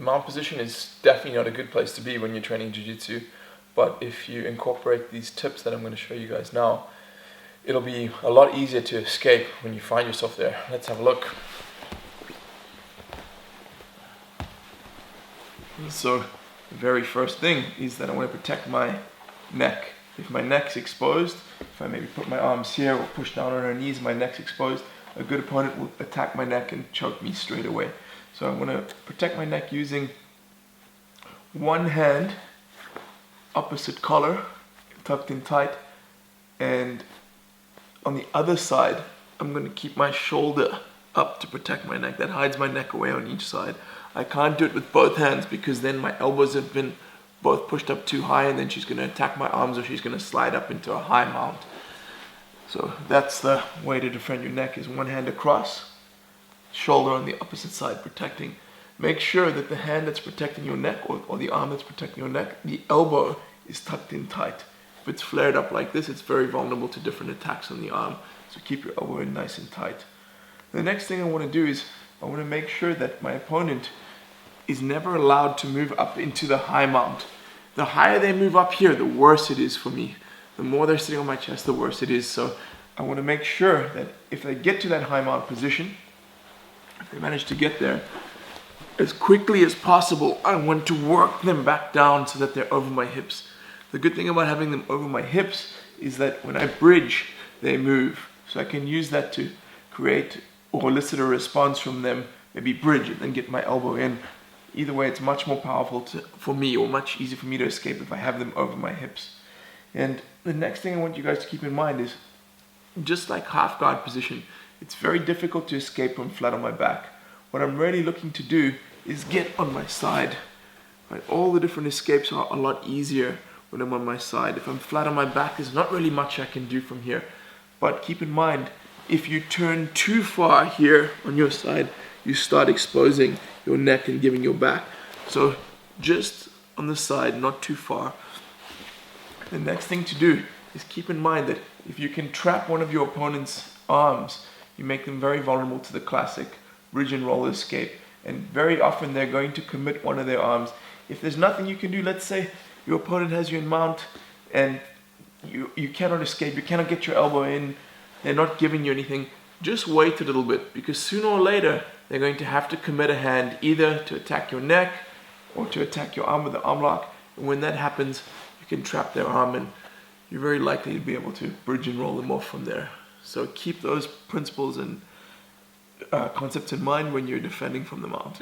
mount position is definitely not a good place to be when you're training Jiu-Jitsu, but if you incorporate these tips that I'm going to show you guys now, it'll be a lot easier to escape when you find yourself there. Let's have a look. So the very first thing is that I want to protect my neck. If my neck's exposed, if I maybe put my arms here or push down on her knees, my neck's exposed, a good opponent will attack my neck and choke me straight away. So I want to protect my neck using one hand, opposite collar, tucked in tight, and on the other side, I'm going to keep my shoulder up to protect my neck. That hides my neck away on each side. I can't do it with both hands because then my elbows have been both pushed up too high and then she's going to attack my arms or she's going to slide up into a high mount. So that's the way to defend your neck, is one hand across, shoulder on the opposite side protecting. Make sure that the hand that's protecting your neck or the arm that's protecting your neck, the elbow is tucked in tight. If it's flared up like this, it's very vulnerable to different attacks on the arm. So keep your elbow in nice and tight. The next thing I want to do is I want to make sure that my opponent is never allowed to move up into the high mount. The higher they move up here, the worse it is for me. The more they're sitting on my chest, the worse it is. So I want to make sure that if they get to that high mount position, if they manage to get there, as quickly as possible, I want to work them back down so that they're over my hips. The good thing about having them over my hips is that when I bridge, they move. So I can use that to create or elicit a response from them, maybe bridge and then get my elbow in. Either way, it's much more powerful for me, or much easier for me to escape if I have them over my hips. And the next thing I want you guys to keep in mind is, just like half guard position, it's very difficult to escape when flat on my back. What I'm really looking to do is get on my side. Right? All the different escapes are a lot easier when I'm on my side. If I'm flat on my back, there's not really much I can do from here. But keep in mind, if you turn too far here on your side, you start exposing your neck and giving your back. So just on the side, not too far. The next thing to do is keep in mind that if you can trap one of your opponent's arms, you make them very vulnerable to the classic bridge and roll escape. And very often they're going to commit one of their arms. If there's nothing you can do, let's say your opponent has you in mount and you cannot escape, you cannot get your elbow in, they're not giving you anything, just wait a little bit, because sooner or later they're going to have to commit a hand either to attack your neck or to attack your arm with the arm lock. And when that happens, you can trap their arm and you're very likely to be able to bridge and roll them off from there. So keep those principles and concepts in mind when you're defending from the mount.